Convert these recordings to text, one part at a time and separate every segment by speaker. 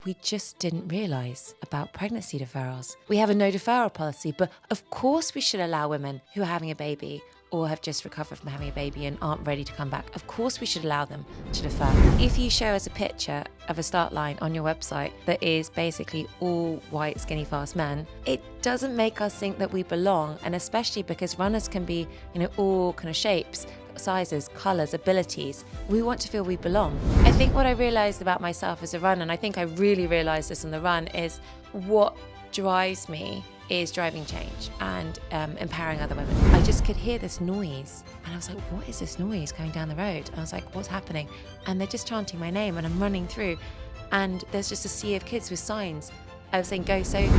Speaker 1: we just didn't realise about pregnancy deferrals. We have a no deferral policy, but of course we should allow women who are having a baby or have just recovered from having a baby and aren't ready to come back. Of course we should allow them to defer. If you show us a picture of a start line on your website that is basically all white, skinny, fast men, it doesn't make us think that we belong, and especially because runners can be, all kind of shapes, sizes, colours, abilities. We want to feel we belong. I think what I realised about myself as a runner, and I think I really realised this on the run, is what drives me is driving change and empowering other women. I just could hear this noise and I was like, what is this noise going down the road? And I was like, what's happening? And they're just chanting my name and I'm running through and there's just a sea of kids with signs. I was saying, go Sophie.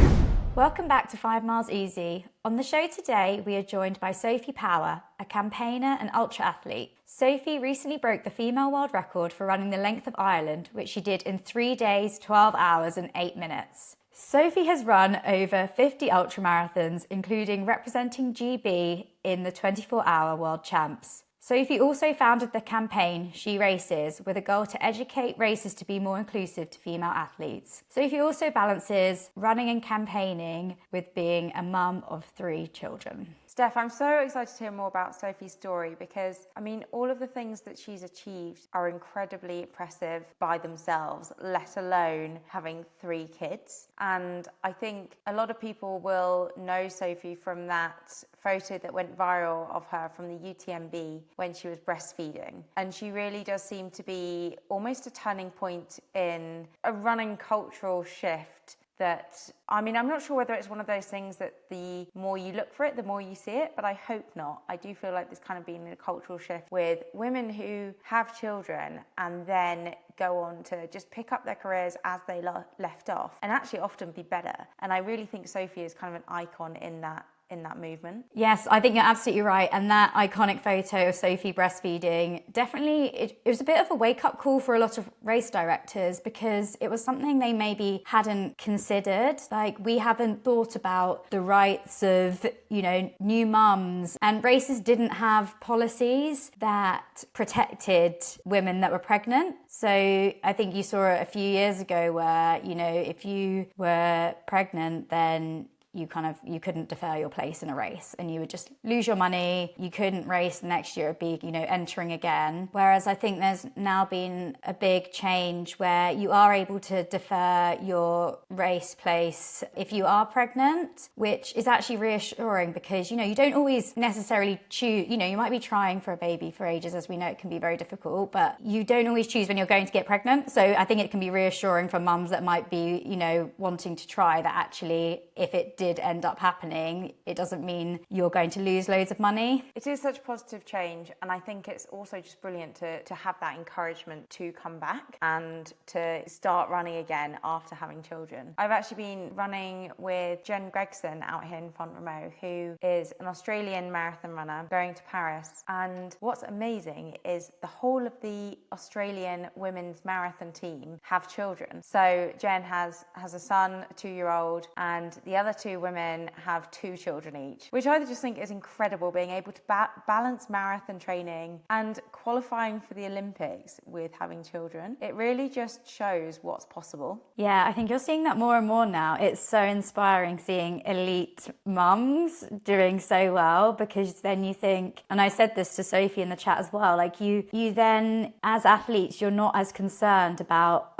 Speaker 2: Welcome back to 5 Miles Easy. On the show today, we are joined by Sophie Power, a campaigner and ultra athlete. Sophie recently broke the female world record for running the length of Ireland, which she did in 3 days, 12 hours and 8 minutes. Sophie has run over 50 ultramarathons, including representing GB in the 24-hour World Champs. Sophie also founded the campaign SheRACES with a goal to educate races to be more inclusive to female athletes. Sophie also balances running and campaigning with being a mum of 3 children.
Speaker 3: Steph, I'm so excited to hear more about Sophie's story because, all of the things that she's achieved are incredibly impressive by themselves, let alone having 3 kids. And I think a lot of people will know Sophie from that photo that went viral of her from the UTMB when she was breastfeeding. And she really does seem to be almost a turning point in a running cultural shift that, I'm not sure whether it's one of those things that the more you look for it, the more you see it, but I hope not. I do feel like there's kind of been a cultural shift with women who have children and then go on to just pick up their careers as they left off and actually often be better. And I really think Sophie is kind of an icon in that movement.
Speaker 2: Yes, I think you're absolutely right. And that iconic photo of Sophie breastfeeding, definitely, it was a bit of a wake-up call for a lot of race directors because it was something they maybe hadn't considered. Like, we haven't thought about the rights of, new mums. And races didn't have policies that protected women that were pregnant. So I think you saw it a few years ago where, if you were pregnant, then you couldn't defer your place in a race and you would just lose your money. You couldn't race the next year, it'd be, entering again. Whereas I think there's now been a big change where you are able to defer your race place if you are pregnant, which is actually reassuring because, you don't always necessarily choose, you might be trying for a baby for ages, as we know it can be very difficult, but you don't always choose when you're going to get pregnant. So I think it can be reassuring for mums that might be, wanting to try that actually, if it did end up happening, it doesn't mean you're going to lose loads of money.
Speaker 3: It is such positive change, and I think it's also just brilliant to have that encouragement to come back and to start running again after having children. I've actually been running with Jen Gregson out here in Font-Romeu, who is an Australian marathon runner going to Paris. And what's amazing is the whole of the Australian women's marathon team have children. So Jen has a son, a 2-year-old, and the other 2 women have 2 children each, which I just think is incredible, being able to balance marathon training and qualifying for the Olympics with having children. It really just shows what's possible.
Speaker 2: Yeah, I think you're seeing that more and more now. It's so inspiring seeing elite mums doing so well, because then you think, and I said this to Sophie in the chat as well, like you then, as athletes, you're not as concerned about,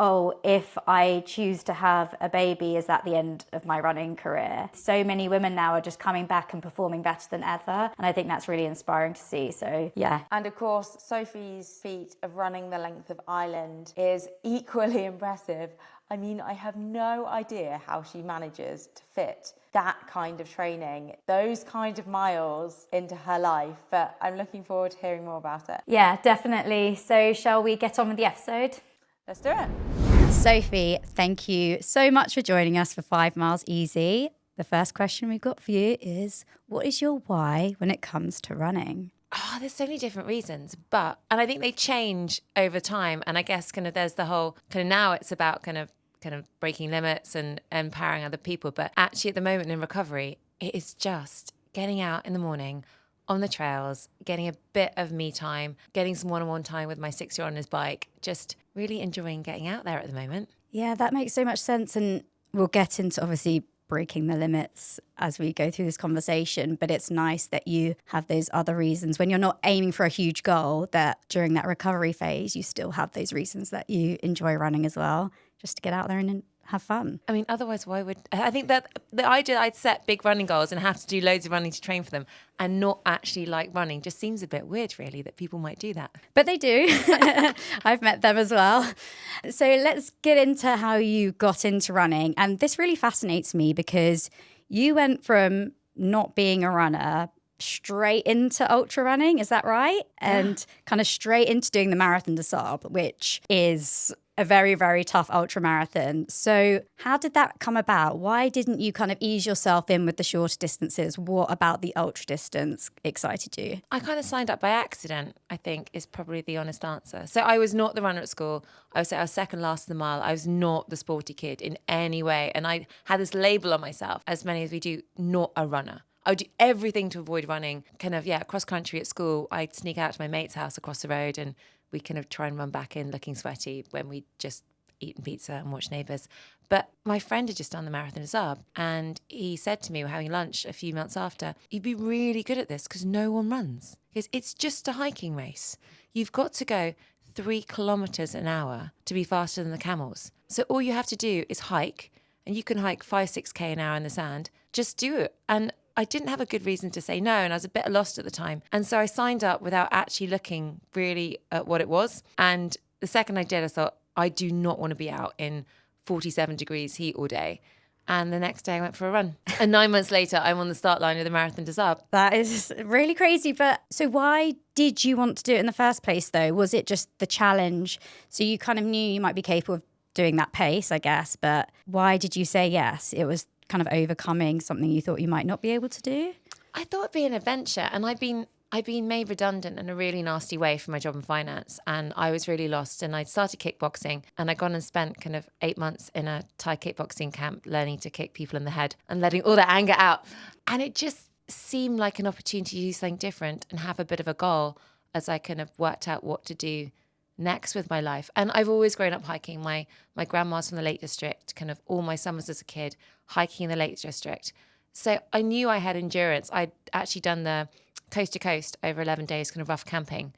Speaker 2: if I choose to have a baby, is that the end of my running career? So many women now are just coming back and performing better than ever, and I think that's really inspiring to see. So yeah.
Speaker 3: And of course, Sophie's feat of running the length of Ireland is equally impressive. I have no idea how she manages to fit that kind of training, those kind of miles into her life, but I'm looking forward to hearing more about it.
Speaker 2: Yeah, definitely. So shall we get on with the episode?
Speaker 3: Let's do it.
Speaker 4: Sophie, thank you so much for joining us for 5 Miles Easy. The first question we've got for you is, what is your why when it comes to running?
Speaker 1: There's so many different reasons, and I think they change over time. And I guess there's the whole now it's about kind of breaking limits and empowering other people. But actually at the moment in recovery, it is just getting out in the morning on the trails, getting a bit of me time, getting some one-on-one time with my 6-year-old on his bike, just really enjoying getting out there at the moment.
Speaker 4: Yeah, that makes so much sense. And we'll get into obviously breaking the limits as we go through this conversation. But it's nice that you have those other reasons when you're not aiming for a huge goal, that during that recovery phase, you still have those reasons that you enjoy running as well, just to get out there and have fun.
Speaker 1: I mean, otherwise, why would... I think that the idea I'd set big running goals and have to do loads of running to train for them and not actually like running just seems a bit weird, really, that people might do that.
Speaker 4: But they do. I've met them as well. So let's get into how you got into running. And this really fascinates me because you went from not being a runner straight into ultra running, is that right? And kind of straight into doing the Marathon des Sables, which is a very, very tough ultra marathon. So how did that come about? Why didn't you kind of ease yourself in with the shorter distances? What about the ultra distance excited you?
Speaker 1: I kind of signed up by accident, I think, is probably the honest answer. So I was not the runner at school. I would say I was second last in the mile. I was not the sporty kid in any way. And I had this label on myself, as many as we do, not a runner. I would do everything to avoid running. Kind of, cross country at school. I'd sneak out to my mate's house across the road and we kind of try and run back in looking sweaty when we just eaten pizza and watched Neighbours. But my friend had just done the Marathon des Sables and he said to me, we're having lunch a few months after, you'd be really good at this because no one runs. Because it's just a hiking race. You've got to go 3 kilometres an hour to be faster than the camels. So all you have to do is hike, and you can hike 5-6k an hour in the sand. Just do it. And I didn't have a good reason to say no, and I was a bit lost at the time. And so I signed up without actually looking really at what it was. And the second I did, I thought, I do not want to be out in 47 degrees heat all day. And the next day I went for a run. And 9 months later, I'm on the start line of the Marathon des Sables.
Speaker 4: That is really crazy. But so why did you want to do it in the first place, though? Was it just the challenge? So you kind of knew you might be capable of doing that pace, I guess. But why did you say yes? It was kind of overcoming something you thought you might not be able to do?
Speaker 1: I thought it'd be an adventure. And I'd been made redundant in a really nasty way from my job in finance. And I was really lost. And I'd started kickboxing. And I'd gone and spent kind of 8 months in a Thai kickboxing camp learning to kick people in the head and letting all that anger out. And it just seemed like an opportunity to do something different and have a bit of a goal as I kind of worked out what to do next with my life. And I've always grown up hiking. My grandma's from the Lake District, kind of all my summers as a kid, hiking in the Lake District. So I knew I had endurance. I'd actually done the coast to coast over 11 days, kind of rough camping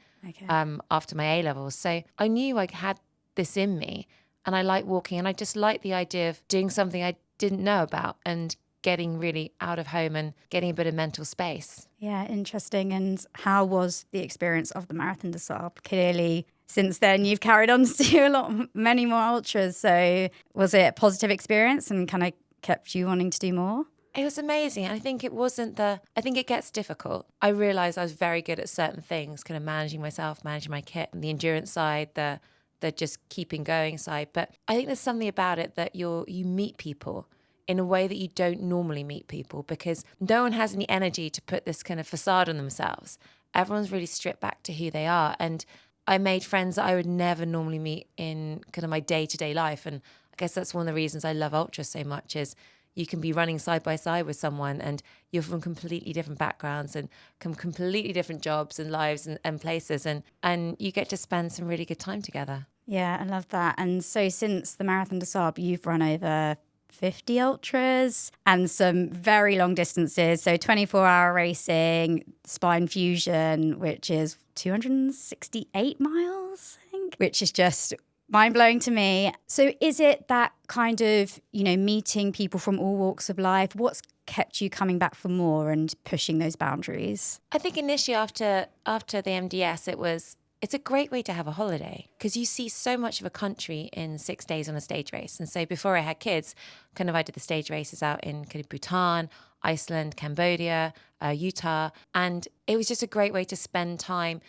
Speaker 1: after my A-levels. So I knew I had this in me and I like walking and I just like the idea of doing something I didn't know about and getting really out of home and getting a bit of mental space.
Speaker 4: Yeah, interesting. And how was the experience of the Marathon des Sables? Clearly, since then, you've carried on to do many more ultras. So was it a positive experience and kind of kept you wanting to do more?
Speaker 1: It was amazing. I think I think it gets difficult. I realised I was very good at certain things, kind of managing myself, managing my kit, the endurance side, the just keeping going side. But I think there's something about it that you meet people in a way that you don't normally meet people because no one has any energy to put this kind of facade on themselves. Everyone's really stripped back to who they are. And I made friends that I would never normally meet in kind of my day-to-day life. And I guess that's one of the reasons I love ultra so much is you can be running side by side with someone and you're from completely different backgrounds and completely different jobs and lives and places. And you get to spend some really good time together.
Speaker 4: Yeah, I love that. And so since the Marathon des Sables, you've run over 50 ultras and some very long distances. So 24-hour racing, Spine Fusion, which is 268 miles, I think, which is just mind-blowing to me. So is it that kind of, meeting people from all walks of life? What's kept you coming back for more and pushing those boundaries?
Speaker 1: I think initially after the MDS, it's a great way to have a holiday because you see so much of a country in 6 days on a stage race. And so before I had kids, I did the stage races out in kind of Bhutan, Iceland, Cambodia, Utah. And it was just a great way to spend time.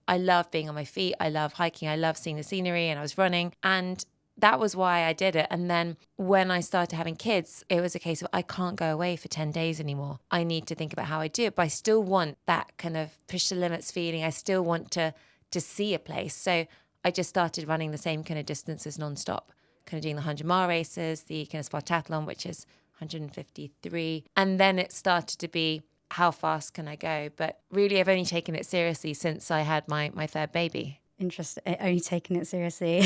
Speaker 1: I love being on my feet. I love hiking. I love seeing the scenery and I was running. And that was why I did it. And then when I started having kids, it was a case of I can't go away for 10 days anymore. I need to think about how I do it. But I still want that kind of push the limits feeling. I still want to see a place. So I just started running the same kind of distances nonstop, kind of doing the 100-mile races, the kind of Spartathlon, which is 153. And then it started to be, how fast can I go? But really, I've only taken it seriously since I had my third baby.
Speaker 4: Interesting. Only taking it seriously.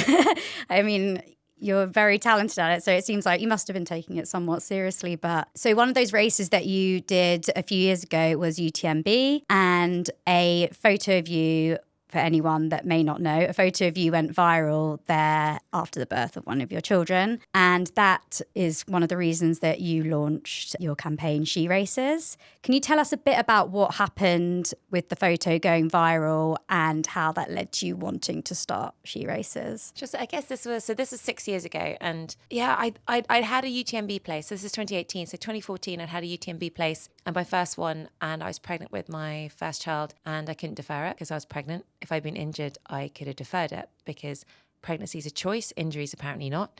Speaker 4: I mean, You're very talented at it. So it seems like you must have been taking it somewhat seriously. But so one of those races that you did a few years ago was UTMB, and a photo of you, for anyone that may not know, a photo of you went viral there after the birth of one of your children. And that is one of the reasons that you launched your campaign, SheRACES. Can you tell us a bit about what happened with the photo going viral and how that led to you wanting to start SheRACES?
Speaker 1: Just, I guess this is 6 years ago. And yeah, I'd had a UTMB place. This is 2018. So 2014, I'd had a UTMB place and my first one. And I was pregnant with my first child and I couldn't defer it because I was pregnant. If I'd been injured, I could have deferred it because pregnancy is a choice, injuries apparently not.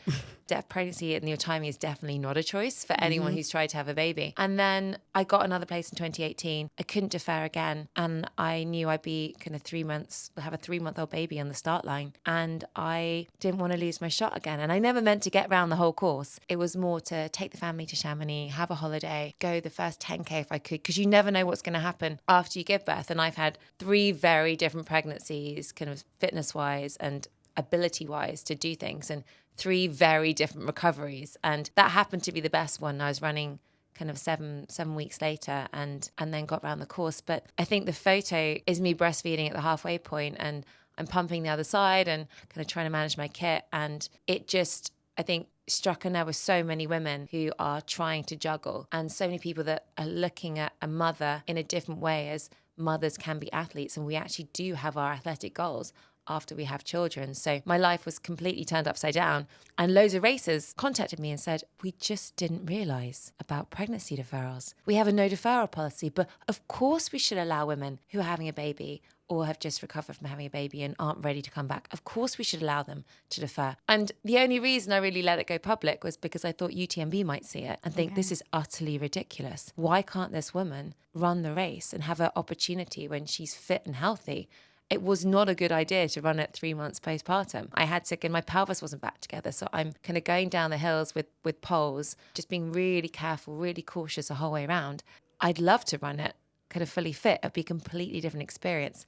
Speaker 1: Pregnancy and your timing is definitely not a choice for anyone who's tried to have a baby. And then I got another place in 2018. I couldn't defer again. And I knew I'd be kind of 3 months, have a 3-month-old baby on the start line. And I didn't want to lose my shot again. And I never meant to get around the whole course. It was more to take the family to Chamonix, have a holiday, go the first 10K if I could, because you never know what's going to happen after you give birth. And I've had 3 very different pregnancies, kind of fitness-wise and ability-wise to do things, and 3 very different recoveries. And that happened to be the best one. I was running kind of seven weeks later and then got around the course. But I think the photo is me breastfeeding at the halfway point and I'm pumping the other side and kind of trying to manage my kit. And it just, I think, struck a nerve with so many women who are trying to juggle and so many people that are looking at a mother in a different way, as mothers can be athletes and we actually do have our athletic goals after we have children. So my life was completely turned upside down. And loads of racers contacted me and said, we just didn't realise about pregnancy deferrals. We have a no deferral policy, but of course we should allow women who are having a baby or have just recovered from having a baby and aren't ready to come back. Of course we should allow them to defer. And the only reason I really let it go public was because I thought UTMB might see it and think this is utterly ridiculous. Why can't this woman run the race and have an opportunity when she's fit and healthy? It was not a good idea to run it 3 months postpartum. I had to, and my pelvis wasn't back together. So I'm kind of going down the hills with poles, just being really careful, really cautious the whole way around. I'd love to run it kind of fully fit. It'd be a completely different experience.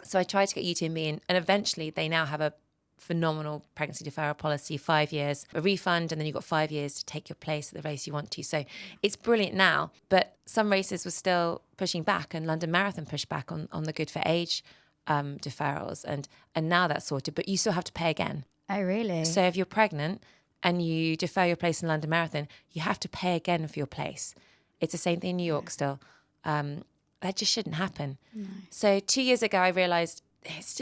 Speaker 1: So I tried to get UTMB in, and eventually they now have a phenomenal pregnancy deferral policy, 5 years, a refund, and then you've got 5 years to take your place at the race you want to. So it's brilliant now, but some races were still pushing back, and London Marathon pushed back on the good for age deferrals, and now that's sorted, but you still have to pay again.
Speaker 4: Oh, really?
Speaker 1: So if you're pregnant and you defer your place in London Marathon, you have to pay again for your place. It's the same thing in New York still. That just shouldn't happen. No. So 2 years ago, I realised it's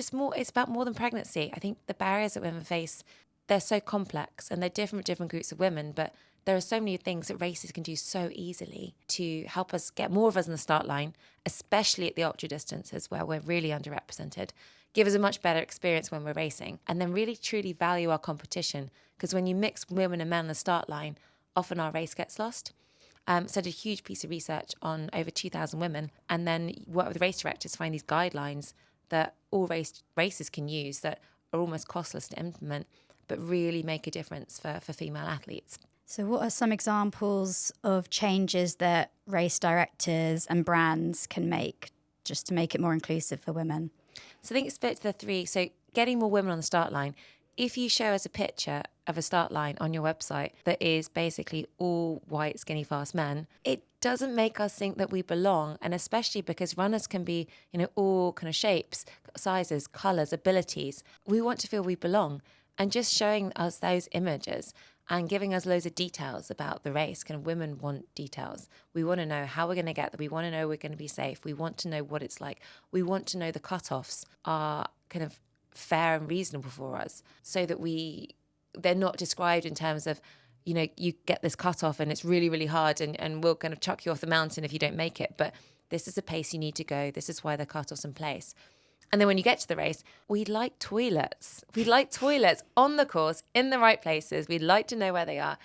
Speaker 1: about more than pregnancy. I think the barriers that women face, they're so complex and they're different groups of women, but there are so many things that races can do so easily to help us get more of us on the start line, especially at the ultra distances where we're really underrepresented, give us a much better experience when we're racing, and then really truly value our competition. Because when you mix women and men on the start line, often our race gets lost. So I did a huge piece of research on over 2,000 women, and then work with race directors to find these guidelines that all races can use that are almost costless to implement, but really make a difference for female athletes.
Speaker 4: So what are some examples of changes that race directors and brands can make just to make it more inclusive for women?
Speaker 1: So I think it's split to the 3. So getting more women on the start line. If you show us a picture of a start line on your website that is basically all white, skinny, fast men, it doesn't make us think that we belong. And especially because runners can be, all kind of shapes, sizes, colours, abilities. We want to feel we belong. And just showing us those images and giving us loads of details about the race. Kind of women want details. We want to know how we're going to get there. We want to know we're going to be safe. We want to know what it's like. We want to know the cutoffs are kind of fair and reasonable for us, so that they're not described in terms of, you get this cutoff and it's really, really hard and we'll kind of chuck you off the mountain if you don't make it. But this is the pace you need to go. This is why the cutoff's in place. And then when you get to the race, we'd like toilets. We'd like toilets on the course, in the right places. We'd like to know where they are.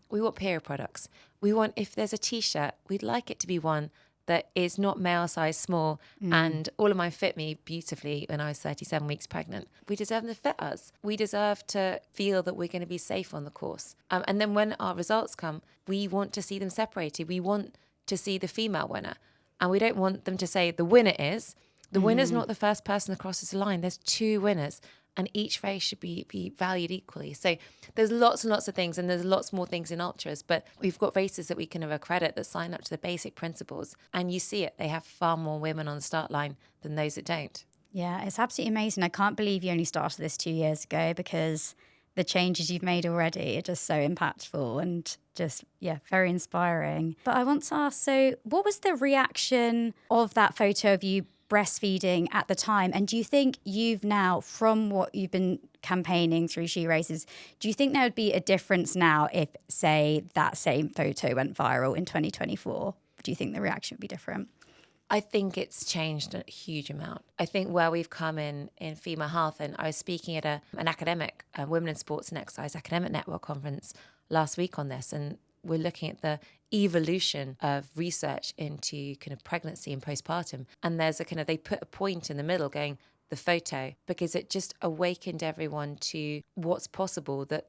Speaker 1: We want period products. We want, if there's a T-shirt, we'd like it to be one that is not male size small. And all of mine fit me beautifully when I was 37 weeks pregnant. We deserve them to fit us. We deserve to feel that we're going to be safe on the course. And then when our results come, we want to see them separated. We want to see the female winner. And we don't want them to say the winner is... The winner's not the first person that crosses the line. There's 2 winners. and each race should be valued equally. So there's lots and lots of things, and there's lots more things in ultras, but we've got races that we can accredit that sign up to the basic principles, and you see it. They have far more women on the start line than those that don't.
Speaker 4: Yeah, it's absolutely amazing. I can't believe you only started this 2 years ago, because the changes you've made already are just so impactful and just, very inspiring. But I want to ask, so what was the reaction of that photo of you breastfeeding at the time? And do you think you've now, from what you've been campaigning through SheRACES, do you think there would be a difference now if, say, that same photo went viral in 2024? Do you think the reaction would be different?
Speaker 1: I think it's changed a huge amount. I think where we've come in female health, and I was speaking at an academic, Women in Sports and Exercise Academic Network conference last week on this, and we're looking at the evolution of research into kind of pregnancy and postpartum. And there's they put a point in the middle going, the photo, because it just awakened everyone to what's possible, that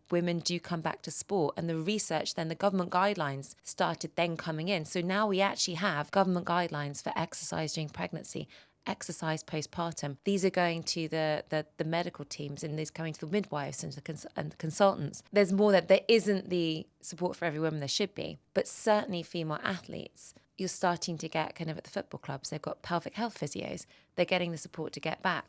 Speaker 1: women do come back to sport. And the research, then the government guidelines started then coming in. So now we actually have government guidelines for exercise during pregnancy, exercise postpartum. These are going to the medical teams, and these coming to the midwives and the consultants. There's more, that there isn't the support for every woman there should be, but certainly female athletes, you're starting to get at the football clubs, they've got pelvic health physios. They're getting the support to get back.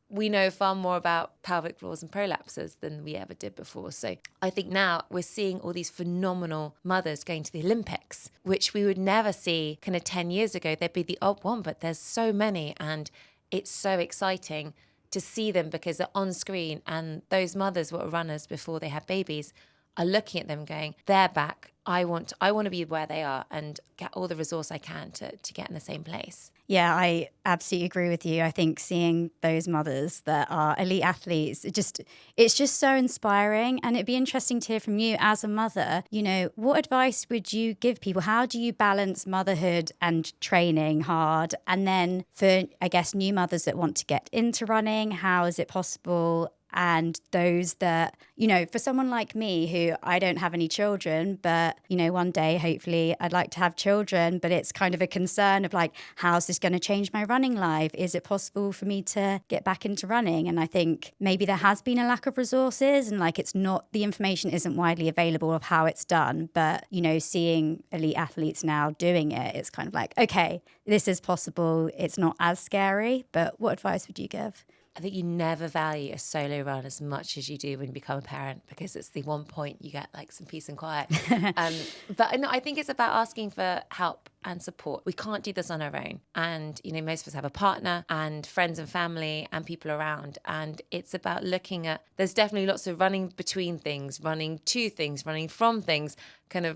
Speaker 1: We know far more about pelvic floors and prolapses than we ever did before. So I think now we're seeing all these phenomenal mothers going to the Olympics, which we would never see 10 years ago. There'd be the odd one, but there's so many, and it's so exciting to see them because they're on screen, and those mothers were runners before they had babies are looking at them going, they're back. I want to be where they are and get all the resource I can to get in the same place.
Speaker 4: Yeah, I absolutely agree with you. I think seeing those mothers that are elite athletes, it's just so inspiring. And it'd be interesting to hear from you as a mother, what advice would you give people? How do you balance motherhood and training hard? And then for, I guess, new mothers that want to get into running, how is it possible? And those that, for someone like me who I don't have any children, but, one day, hopefully I'd like to have children, but it's kind of a concern of how's this going to change my running life? Is it possible for me to get back into running? And I think maybe there has been a lack of resources, and the information isn't widely available of how it's done. But, seeing elite athletes now doing it, it's kind of okay, this is possible. It's not as scary. But what advice would you give?
Speaker 1: I think you never value a solo run as much as you do when you become a parent, because it's the one point you get some peace and quiet. But no, I think it's about asking for help and support. We can't do this on our own. And, most of us have a partner and friends and family and people around. And it's about looking at, there's definitely lots of running between things, running to things, running from things,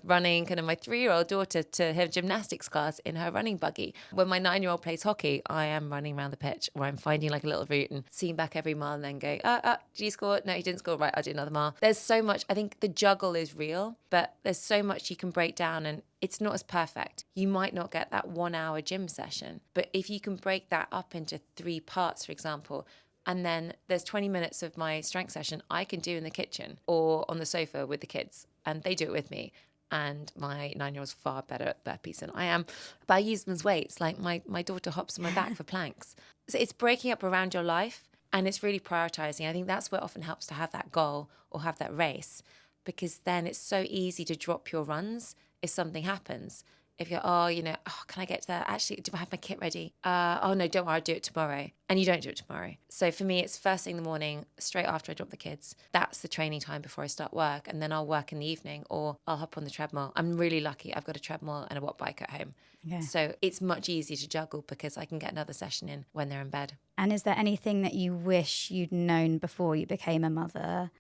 Speaker 1: running my 3-year-old daughter to her gymnastics class in her running buggy. When my 9-year-old plays hockey, I am running around the pitch, or I'm finding a little route and seeing back every mile and then going, did he score? No, he didn't score. Right, I'll do another mile. There's so much. I think the juggle is real, but there's so much you can break down, and it's not as perfect. You might not get that 1-hour gym session, but if you can break that up into 3 parts, for example, and then there's 20 minutes of my strength session I can do in the kitchen or on the sofa with the kids, and they do it with me. And my 9-year-old's far better at burpees than I am. But I use them as weights. My daughter hops on my back for planks. So it's breaking up around your life, and it's really prioritizing. I think that's where it often helps to have that goal or have that race, because then it's so easy to drop your runs if something happens. If you're, can I get to that? Actually, do I have my kit ready? No, don't worry, I'll do it tomorrow. And you don't do it tomorrow. So for me, it's first thing in the morning, straight after I drop the kids. That's the training time before I start work. And then I'll work in the evening, or I'll hop on the treadmill. I'm really lucky. I've got a treadmill and a watt bike at home. Yeah. So it's much easier to juggle because I can get another session in when they're in bed.
Speaker 4: And is there anything that you wish you'd known before you became a mother?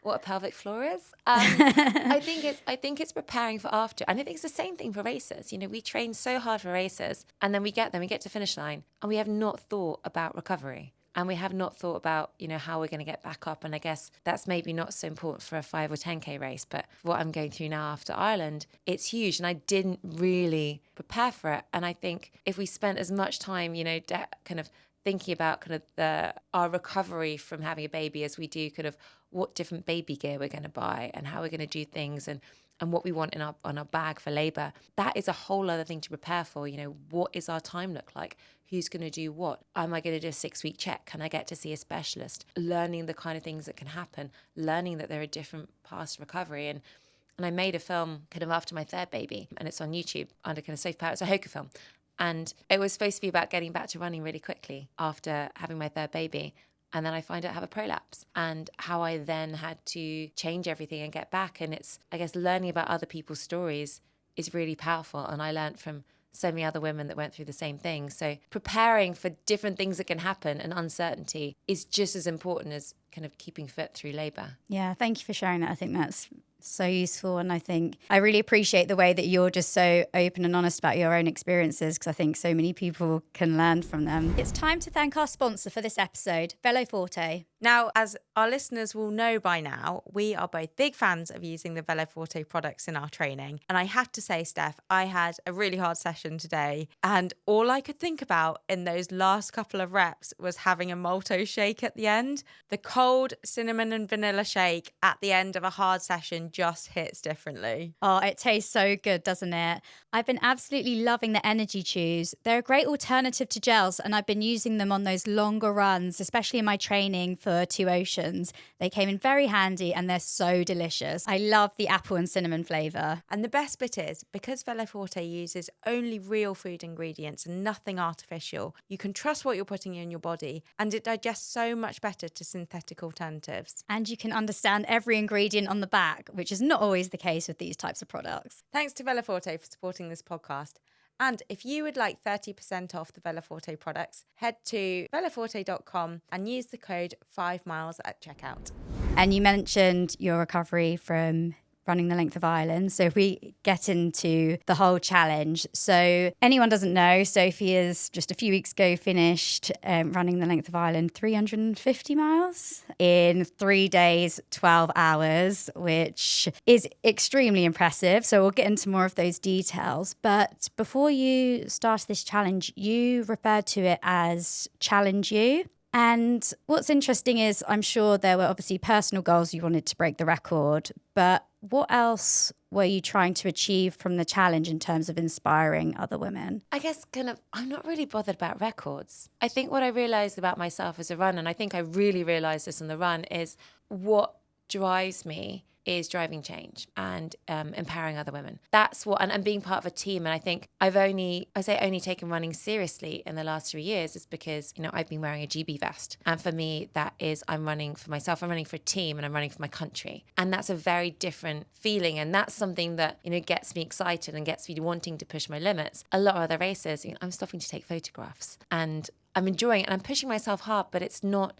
Speaker 1: What a pelvic floor is? I think it's preparing for after. And I think it's the same thing for races. We train so hard for races, and then we get to finish line, and we have not thought about recovery. And we have not thought about, how we're going to get back up. And I guess that's maybe not so important for a 5 or 10K race, but what I'm going through now after Ireland, it's huge. And I didn't really prepare for it. And I think if we spent as much time, thinking about our recovery from having a baby as we do what different baby gear we're going to buy and how we're going to do things and and what we want in our bag for labour, that is a whole other thing to prepare for. You know, what is our time look like? Who's going to do what? Am I going to do a 6-week check? Can I get to see a specialist? Learning the kind of things that can happen, learning that there are different paths to recovery. And I made a film kind of after my third baby, and it's on YouTube under kind of Sophie Power. It's a Hoka film. And it was supposed to be about getting back to running really quickly after having my third baby. And then I find out I have a prolapse, and how I then had to change everything and get back. And it's, I guess, learning about other people's stories is really powerful. And I learned from so many other women that went through the same thing. So preparing for different things that can happen and uncertainty is just as important as kind of keeping fit through labour.
Speaker 4: Yeah, thank you for sharing that. I think that's so useful. And I think I really appreciate the way that you're just so open and honest about your own experiences, because I think so many people can learn from them. It's time to thank our sponsor for this episode, Veloforte.
Speaker 5: Now, as our listeners will know by now, we are both big fans of using the Veloforte products in our training. And I have to say, Steph, I had a really hard session today, and all I could think about in those last couple of reps was having a malto shake at the end. The cold cinnamon and vanilla shake at the end of a hard session just hits differently.
Speaker 4: Oh, it tastes so good, doesn't it? I've been absolutely loving the energy chews. They're a great alternative to gels, and I've been using them on those longer runs, especially in my training for 2 Oceans. They came in very handy, and they're so delicious. I love the apple and cinnamon flavour.
Speaker 5: And the best bit is, because Veloforte uses only real food ingredients and nothing artificial, you can trust what you're putting in your body, and it digests so much better to synthetic alternatives.
Speaker 4: And you can understand every ingredient on the back, which is not always the case with these types of products.
Speaker 5: Thanks to Veloforte for supporting this podcast. And if you would like 30% off the Veloforte products, head to veloforte.com and use the code 5miles at checkout.
Speaker 4: And you mentioned your recovery from running the length of Ireland. So if we get into the whole challenge. So anyone doesn't know, Sophie has just a few weeks ago finished running the length of Ireland 350 miles in 3 days, 12 hours, which is extremely impressive. So we'll get into more of those details. But before you started this challenge, you referred to it as Challenge U. And what's interesting is I'm sure there were obviously personal goals you wanted to break the record, but what else were you trying to achieve from the challenge in terms of inspiring other women?
Speaker 1: I guess I'm not really bothered about records. I think what I realised about myself as a runner, and I think I really realised this on the run, is what drives me is driving change and empowering other women. That's what, and being part of a team. And I think I've only taken running seriously in the last 3 years is because, I've been wearing a GB vest. And for me, that is, I'm running for myself, I'm running for a team, and I'm running for my country. And that's a very different feeling. And that's something that, gets me excited and gets me wanting to push my limits. A lot of other races, I'm stopping to take photographs, and I'm enjoying it and I'm pushing myself hard, but it's not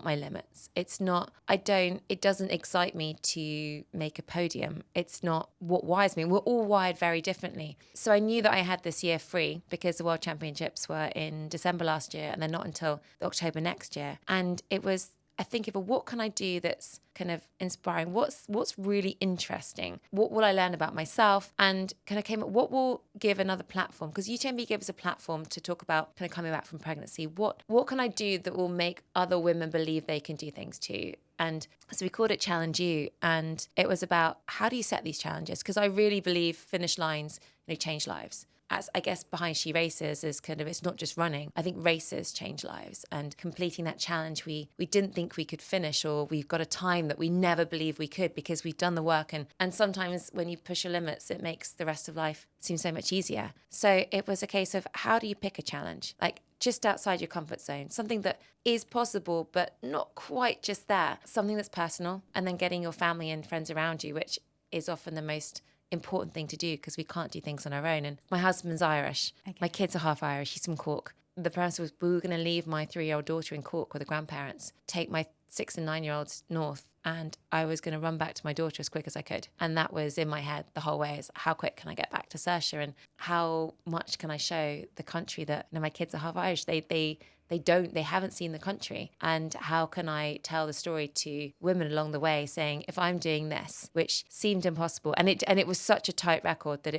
Speaker 1: my limits. It doesn't excite me to make a podium. It's not what wires me. We're all wired very differently. So I knew that I had this year free because the World Championships were in December last year and they're not until October next year. And it was, I think, of what can I do that's kind of inspiring? What's really interesting? What will I learn about myself? And kind of came up, what will give another platform? Because UTMB gives us a platform to talk about kind of coming back from pregnancy. What can I do that will make other women believe they can do things too? And so we called it Challenge U. And it was about, how do you set these challenges? Because I really believe finish lines, change lives. As I guess behind SheRACES is kind of, it's not just running. I think races change lives, and completing that challenge we didn't think we could finish, or we've got a time that we never believed we could because we've done the work. And sometimes when you push your limits, it makes the rest of life seem so much easier. So it was a case of, how do you pick a challenge? Like just outside your comfort zone, something that is possible, but not quite just there. Something that's personal, and then getting your family and friends around you, which is often the most important thing to do because we can't do things on our own. And my husband's Irish. Okay. My kids are half Irish. He's from Cork. The premise was, we were going to leave my 3-year-old daughter in Cork with the grandparents, take my 6 and 9-year-olds north, and I was going to run back to my daughter as quick as I could. And that was in my head the whole way, is how quick can I get back to Saoirse, and how much can I show the country that my kids are half Irish. They haven't seen the country. And how can I tell the story to women along the way, saying, if I'm doing this, which seemed impossible, and it was such a tight record that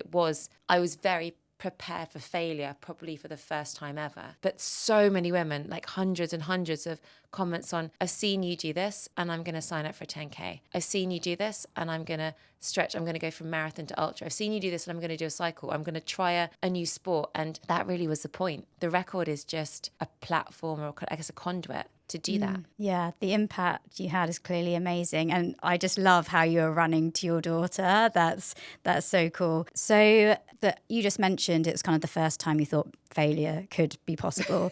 Speaker 1: I was very prepared for failure probably for the first time ever. But so many women, like hundreds and hundreds of comments on, I've seen you do this and I'm going to sign up for a 10K. I've seen you do this and I'm going to stretch. I'm going to go from marathon to ultra. I've seen you do this and I'm going to do a cycle. I'm going to try a new sport. And that really was the point. The record is just a platform, or I guess a conduit to do that.
Speaker 4: Yeah, the impact you had is clearly amazing. And I just love how you're running to your daughter. That's so cool. So that you just mentioned it was kind of the first time you thought failure could be possible.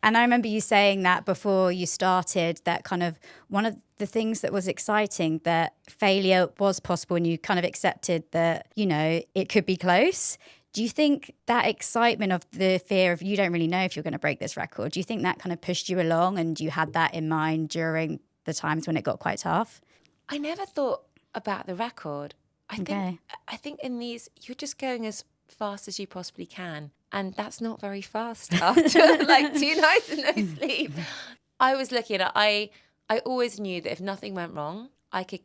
Speaker 4: And I remember you saying that before you started, that kind of one of the things that was exciting, that failure was possible and you kind of accepted that, you know, it could be close. Do you think that excitement of the fear of you don't really know if you're going to break this record, do you think that kind of pushed you along and you had that in mind during the times when it got quite tough?
Speaker 1: I never thought about the record. I think in these, you're just going as fast as you possibly can. And that's not very fast after like 2 nights and no sleep. I was looking at it. I always knew that if nothing went wrong, I could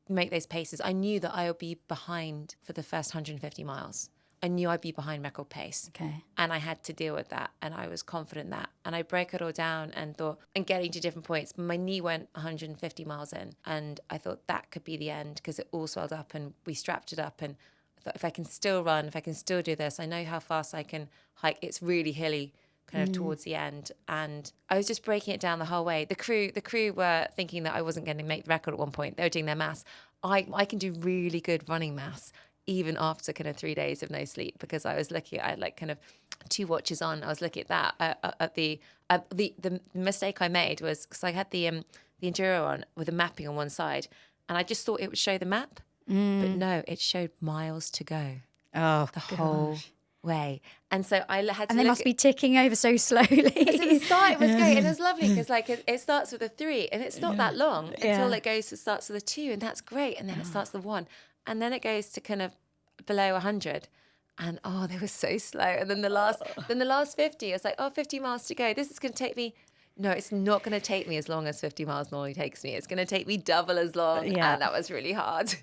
Speaker 1: make those paces. I knew that I would be behind for the first 150 miles. I knew I'd be behind record pace.
Speaker 4: Okay.
Speaker 1: And I had to deal with that. And I was confident in that. And I broke it all down and thought, and getting to different points, my knee went 150 miles in. And I thought that could be the end because it all swelled up and we strapped it up. And I thought, if I can still run, if I can still do this, I know how fast I can hike. It's really hilly kind of towards the end. And I was just breaking it down the whole way. The crew were thinking that I wasn't going to make the record at one point. They were doing their maths. I can do really good running maths even after kind of 3 days of no sleep, because I was looking, I had like kind of 2 watches on. I was looking at that. The mistake I made was because I had the Enduro on with the mapping on one side, and I just thought it would show the map, but no, it showed miles to go.
Speaker 4: Oh,
Speaker 1: the whole way. And so I had to
Speaker 4: and they must be ticking over so slowly.
Speaker 1: At the start, it was great, and it was lovely because like it starts with a 3, and it's not that long until it starts with a 2, and that's great, and then it starts with 1, and then it goes to kind of below 100, and they were so slow. And then the last 50, I was like, 50 miles to go. This is going to take me. No, it's not going to take me as long as 50 miles normally takes me. It's going to take me double as long.
Speaker 4: Yeah.
Speaker 1: And that was really hard.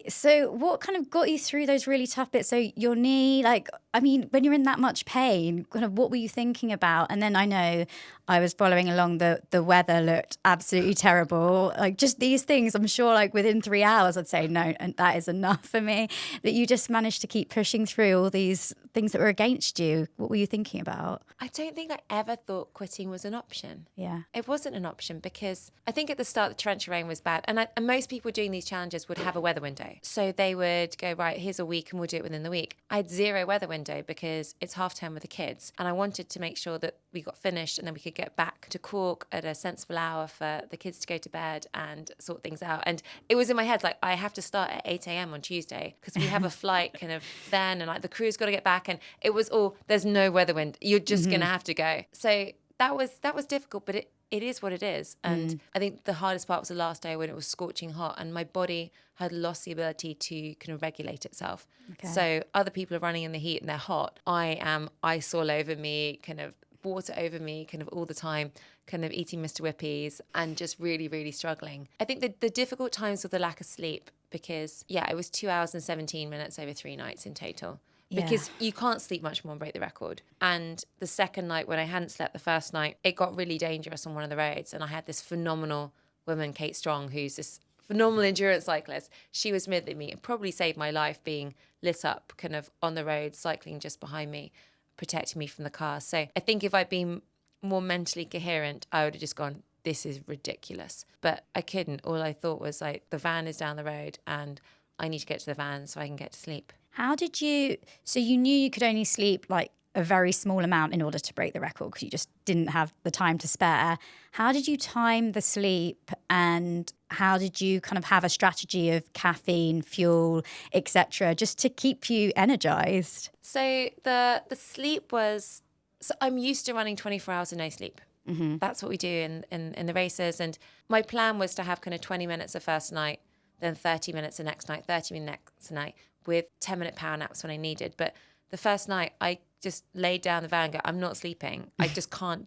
Speaker 4: So what kind of got you through those really tough bits? So your knee, when you're in that much pain, kind of what were you thinking about? And then I know I was following along, the weather looked absolutely terrible. Like just these things, I'm sure like within 3 hours, I'd say, no, and that is enough for me. That you just managed to keep pushing through all these things that were against you. What were you thinking about?
Speaker 1: I don't think I ever thought quitting was an option.
Speaker 4: Yeah.
Speaker 1: It wasn't an option because I think at the start the torrential rain was bad, and most people doing these challenges would have a weather window. So they would go, right, here's a week and we'll do it within the week. I had 0 weather window because it's half term with the kids, and I wanted to make sure that we got finished and then we could get back to Cork at a sensible hour for the kids to go to bed and sort things out. And it was in my head, like, I have to start at 8 a.m. on Tuesday because we have a flight kind of then, and like the crew's got to get back, and it was all, there's no weather wind. You're just going to have to go. So that was difficult, but it is what it is. And I think the hardest part was the last day when it was scorching hot and my body had lost the ability to kind of regulate itself. Okay. So other people are running in the heat and they're hot. I am ice all over me, kind of water over me, kind of all the time, kind of eating Mr. Whippies and just really, really struggling. I think the difficult times were the lack of sleep because, it was 2 hours and 17 minutes over 3 nights in total. Because you can't sleep much more and break the record. And the second night when I hadn't slept the first night, it got really dangerous on one of the roads. And I had this phenomenal woman, Kate Strong, who's this phenomenal endurance cyclist. She was with me. It probably saved my life being lit up kind of on the road, cycling just behind me, protecting me from the car. So I think if I'd been more mentally coherent, I would have just gone, this is ridiculous. But I couldn't. All I thought was like, the van is down the road and I need to get to the van so I can get to sleep.
Speaker 4: How did you, so you knew you could only sleep like a very small amount in order to break the record because you just didn't have the time to spare. How did you time the sleep, and how did you kind of have a strategy of caffeine, fuel, etc., just to keep you energized?
Speaker 1: So the sleep was, so I'm used to running 24 hours of no sleep. Mm-hmm. That's what we do in the races. And my plan was to have kind of 20 minutes the first night, then 30 minutes the next night, 30 minutes next night, with 10-minute power naps when I needed. But the first night, I just laid down the van and go, I'm not sleeping. I just can't.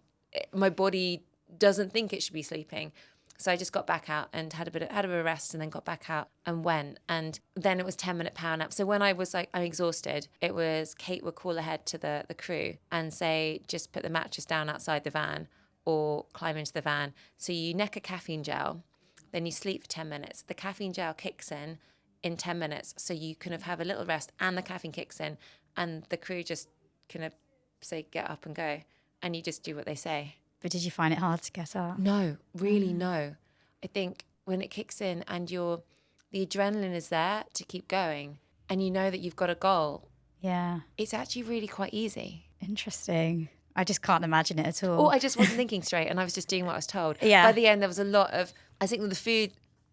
Speaker 1: My body doesn't think it should be sleeping. So I just got back out and had a bit of a rest, and then got back out and went. And then it was 10-minute power nap. So when I was like, I'm exhausted, it was Kate would call ahead to the crew and say, just put the mattress down outside the van or climb into the van. So you neck a caffeine gel, then you sleep for 10 minutes. The caffeine gel kicks in 10 minutes. So you kind of have a little rest and the caffeine kicks in, and the crew just kind of say, get up and go. And you just do what they say.
Speaker 4: But did you find it hard to get up?
Speaker 1: No, really no. I think when it kicks in and the adrenaline is there to keep going, and you know that you've got a goal,
Speaker 4: Yeah.
Speaker 1: it's actually really quite easy.
Speaker 4: Interesting. I just can't imagine it at all.
Speaker 1: Or I just wasn't thinking straight, and I was just doing what I was told.
Speaker 4: Yeah.
Speaker 1: By the end, there was a lot of, I think with the food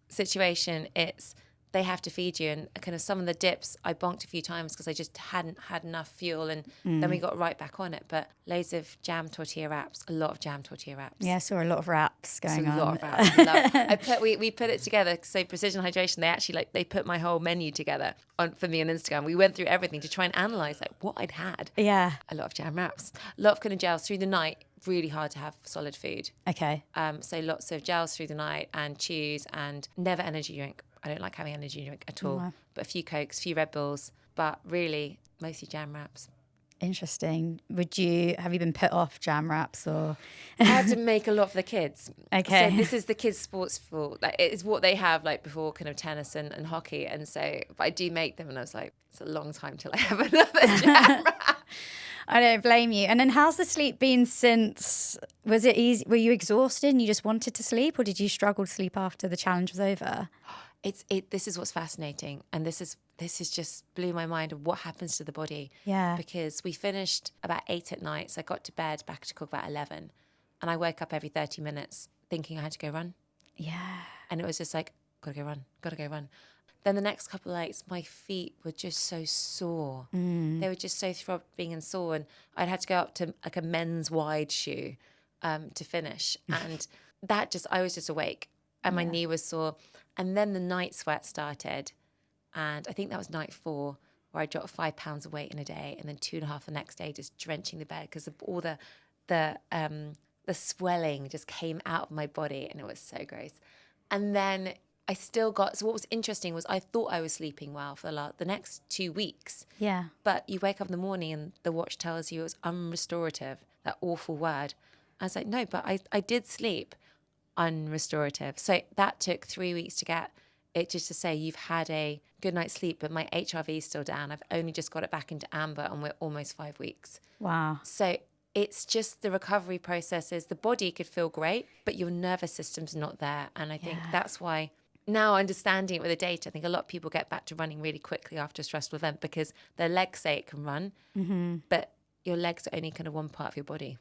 Speaker 1: situation, it's, they have to feed you, and kind of some of the dips I bonked a few times because I just hadn't had enough fuel, and then we got right back on it. But loads of jam tortilla wraps, a lot of jam tortilla wraps.
Speaker 4: Yeah, I saw a lot of wraps going on.
Speaker 1: A lot of wraps. We put it together. So Precision Hydration, they actually they put my whole menu together for me on Instagram. We went through everything to try and analyse like what I'd had.
Speaker 4: Yeah.
Speaker 1: A lot of jam wraps, a lot of kind of gels through the night. Really hard to have solid food.
Speaker 4: Okay.
Speaker 1: So lots of gels through the night and chews, and never energy drink. I don't like having energy drink at all.
Speaker 4: Wow.
Speaker 1: But a few Cokes, a few Red Bulls, but really mostly jam wraps.
Speaker 4: Interesting. Have you been put off jam wraps or?
Speaker 1: I had to make a lot for the kids.
Speaker 4: Okay.
Speaker 1: So this is the kids' sports food. Like, it's what they have like before kind of tennis and hockey. And so, but I do make them, and I was like, it's a long time till I have another jam wrap.
Speaker 4: I don't blame you. And then how's the sleep been since? Was it easy? Were you exhausted and you just wanted to sleep, or did you struggle to sleep after the challenge was over?
Speaker 1: This is what's fascinating, and this is just blew my mind of what happens to the body.
Speaker 4: Yeah.
Speaker 1: Because we finished about 8 at night, so I got to bed back to cook about 11, and I woke up every 30 minutes thinking I had to go run.
Speaker 4: Yeah.
Speaker 1: And it was just like, gotta go run. Then the next couple of nights, my feet were just so sore. They were just so throbbing and sore, and I'd had to go up to like a men's wide shoe to finish, and I was just awake, and my knee was sore. And then the night sweat started, and I think that was night 4, where I dropped 5 pounds of weight in a day, and then 2.5 the next day, just drenching the bed because all the swelling just came out of my body, and it was so gross. And then I still got. So what was interesting was I thought I was sleeping well for the next 2 weeks.
Speaker 4: Yeah.
Speaker 1: But you wake up in the morning and the watch tells you it was unrestorative. That awful word. I was like, no, but I did sleep. Unrestorative. So that took 3 weeks to get it, just to say you've had a good night's sleep, but my HRV is still down. I've only just got it back into amber, and we're almost 5 weeks.
Speaker 4: Wow.
Speaker 1: So it's just the recovery processes. The body could feel great, but your nervous system's not there. And I think that's why now understanding it with the data, I think a lot of people get back to running really quickly after a stressful event because their legs say it can run, but your legs are only kind of one part of your body.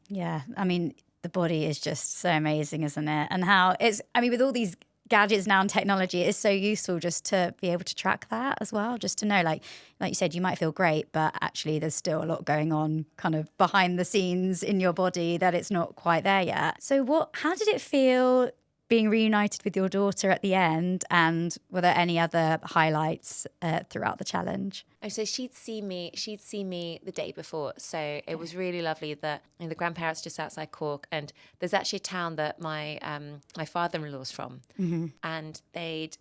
Speaker 4: Yeah. I mean, the body is just so amazing, isn't it? And how with all these gadgets now and technology, it is so useful just to be able to track that as well, just to know, like you said, you might feel great, but actually there's still a lot going on kind of behind the scenes in your body that it's not quite there yet. So how did it feel being reunited with your daughter at the end, and were there any other highlights throughout the challenge?
Speaker 1: Oh, so she'd seen me the day before, so it was really lovely that the grandparents just outside Cork, and there's actually a town that my father-in-law's from, and they'd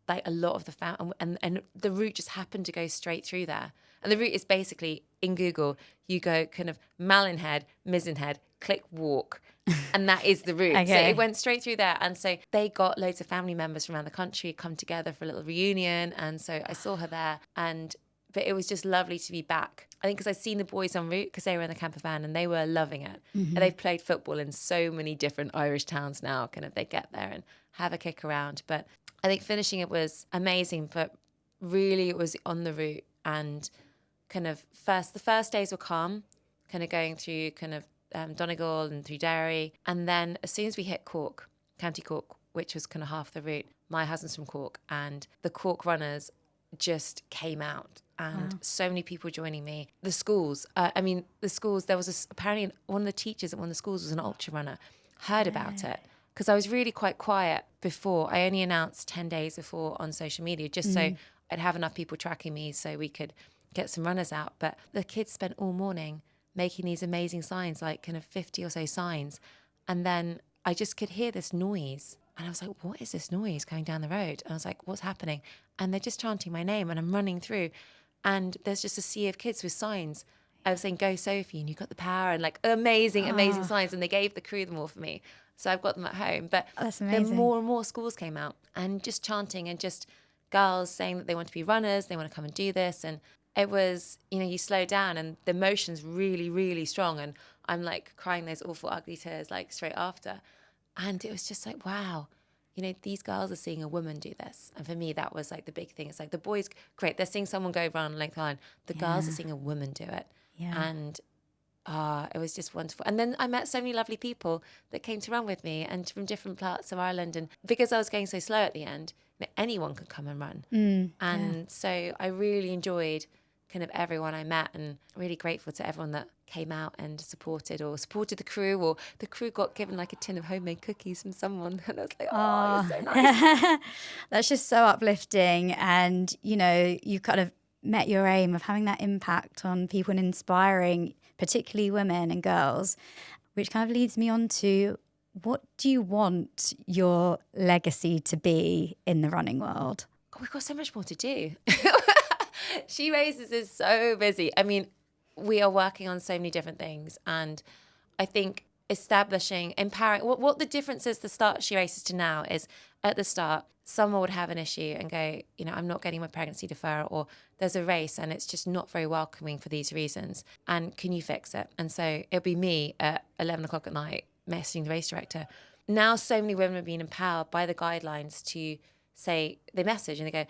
Speaker 1: like a lot of the and the route just happened to go straight through there, and the route is basically in Google you go kind of Malinhead, Mizenhead, click walk. And that is the route.
Speaker 4: Okay.
Speaker 1: So it went straight through there. And so they got loads of family members from around the country come together for a little reunion. And so I saw her there. But it was just lovely to be back. I think because I'd seen the boys en route because they were in the camper van and they were loving it. And they've played football in so many different Irish towns now. Kind of they get there and have a kick around. But I think finishing it was amazing. But really it was on the route. And kind of the first days were calm, kind of going through kind of Donegal and through Derry, and then as soon as we hit Cork, County Cork, which was kind of half the route, my husband's from Cork, and the Cork runners just came out, and so many people joining me. The schools, there was apparently one of the teachers at one of the schools was an ultra runner, heard about it, because I was really quite quiet before. I only announced 10 days before on social media, just so I'd have enough people tracking me so we could get some runners out. But the kids spent all morning making these amazing signs, like kind of 50 or so signs. And then I just could hear this noise. And I was like, what is this noise going down the road? And I was like, what's happening? And they're just chanting my name and I'm running through. And there's just a sea of kids with signs. I was saying, go Sophie, and you got the power, and like amazing signs. And they gave the crew them all for me. So I've got them at home. But then more and more schools came out and just chanting, and just girls saying that they want to be runners, they want to come and do this. And it was, you slow down and the emotion's really, really strong. And I'm like crying those awful, ugly tears like straight after. And it was just like, wow, these girls are seeing a woman do this. And for me, that was like the big thing. It's like the boys, great, they're seeing someone go run length line. The girls are seeing a woman do it. Yeah. And it was just wonderful. And then I met so many lovely people that came to run with me and from different parts of Ireland. And because I was going so slow at the end, anyone could come and run. So I really enjoyed kind of everyone I met, and really grateful to everyone that came out and supported the crew, or the crew got given like a tin of homemade cookies from someone. And I was like, oh, you're so nice.
Speaker 4: That's just so uplifting. And, you kind of met your aim of having that impact on people and inspiring, particularly women and girls, which kind of leads me on to, what do you want your legacy to be in the running world?
Speaker 1: God, we've got so much more to do. SheRACES is so busy. I mean, we are working on so many different things. And I think establishing, empowering, what the difference is, the start of SheRACES to now is, at the start, someone would have an issue and go, I'm not getting my pregnancy deferral, or there's a race and it's just not very welcoming for these reasons. And can you fix it? And so it'll be me at 11 o'clock at night messaging the race director. Now so many women are being empowered by the guidelines to say, they message and they go,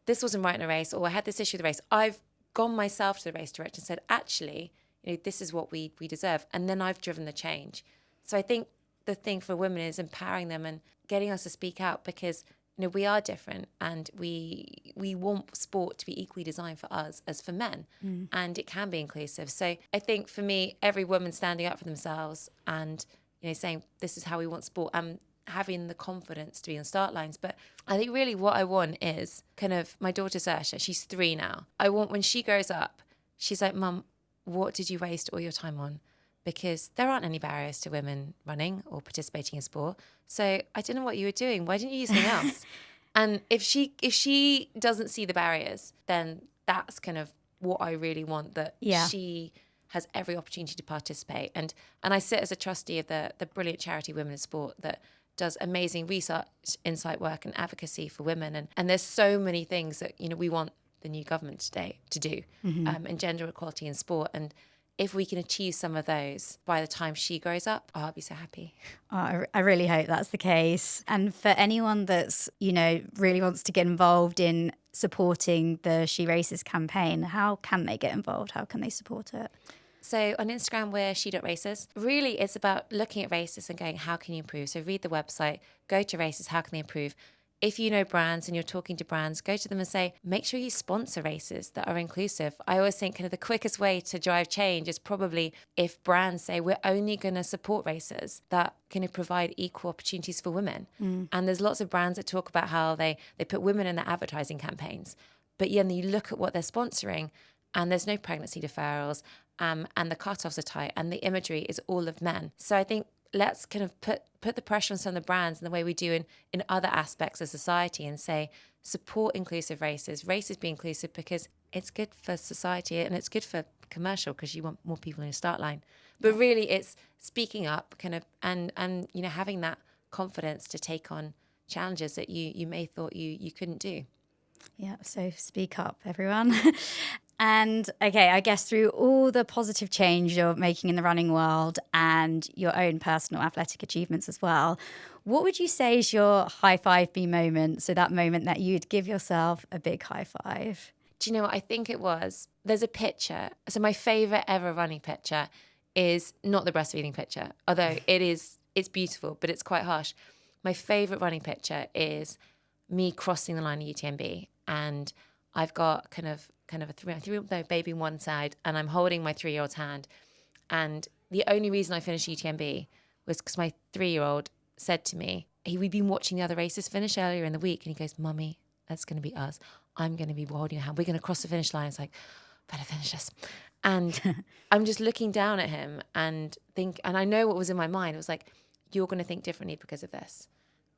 Speaker 1: this wasn't right in a race, or I had this issue with the race. I've gone myself to the race director and said, actually, this is what we deserve. And then I've driven the change. So I think the thing for women is empowering them and getting us to speak out, because we are different, and we want sport to be equally designed for us as for men, and it can be inclusive. So I think for me, every woman standing up for themselves and saying, this is how we want sport, and having the confidence to be on start lines. But I think really what I want is kind of, my daughter Saoirse, she's 3 now. I want, when she grows up, she's like, Mum, what did you waste all your time on? Because there aren't any barriers to women running or participating in sport. So I don't know what you were doing. Why didn't you use something else? And if she doesn't see the barriers, then that's kind of what I really want, that she has every opportunity to participate. And I sit as a trustee of the brilliant charity Women in Sport that does amazing research, insight work and advocacy for women. And there's so many things that, we want the new government today to do in gender equality in sport. And if we can achieve some of those by the time she grows up, I'll be so happy.
Speaker 4: Oh, I really hope that's the case. And for anyone that's, really wants to get involved in supporting the SheRACES campaign, how can they get involved? How can they support it?
Speaker 1: So on Instagram, we're she.races. Really, it's about looking at races and going, how can you improve? So read the website, go to races, how can they improve? If you know brands and you're talking to brands, go to them and say, make sure you sponsor races that are inclusive. I always think kind of the quickest way to drive change is probably if brands say, we're only going to support races that can provide equal opportunities for women. And there's lots of brands that talk about how they put women in their advertising campaigns. But then you look at what they're sponsoring and there's no pregnancy deferrals, and the cutoffs are tight and the imagery is all of men. So I think let's kind of put the pressure on some of the brands in the way we do in other aspects of society, and say, support inclusive races be inclusive, because it's good for society and it's good for commercial, because you want more people in your start line. But really it's speaking up kind of and having that confidence to take on challenges that you may thought you couldn't do.
Speaker 4: Yeah, so speak up, everyone. And okay, I guess through all the positive change you're making in the running world and your own personal athletic achievements as well, what would you say is your high five me moment? So that moment that you'd give yourself a big high five.
Speaker 1: Do you know what I think it was? There's a picture. So my favorite ever running picture is not the breastfeeding picture, although it's beautiful, but it's quite harsh. My favorite running picture is me crossing the line of UTMB, and I've got kind of a three-year-old baby on one side, and I'm holding my 3-year-old's hand. And the only reason I finished UTMB was because my 3-year-old said to me, we'd been watching the other races finish earlier in the week, and he goes, Mummy, that's going to be us. I'm going to be holding your hand. We're going to cross the finish line. It's like, better finish this. And I'm just looking down at him and I know what was in my mind. It was like, you're going to think differently because of this.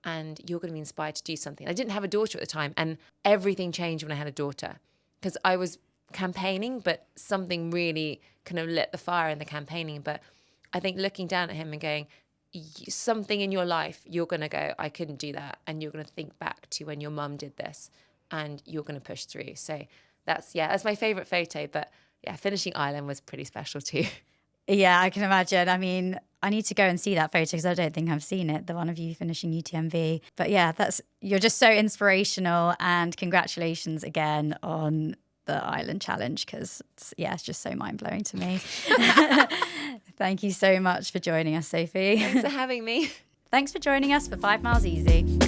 Speaker 1: And you're going to be inspired to do something. I didn't have a daughter at the time, and everything changed when I had a daughter, because I was campaigning, but something really kind of lit the fire in the campaigning. But I think looking down at him and going, something in your life, you're going to go, I couldn't do that. And you're going to think back to when your mum did this, and you're going to push through. So that's my favorite photo. But yeah, finishing Ireland was pretty special too.
Speaker 4: Yeah, I can imagine. I mean, I need to go and see that photo because I don't think I've seen it, the one of you finishing UTMB. But yeah, you're just so inspirational, and congratulations again on the Ireland challenge, because it's just so mind-blowing to me. Thank you so much for joining us, Sophie.
Speaker 1: Thanks for having me.
Speaker 4: Thanks for joining us for 5 Miles Easy.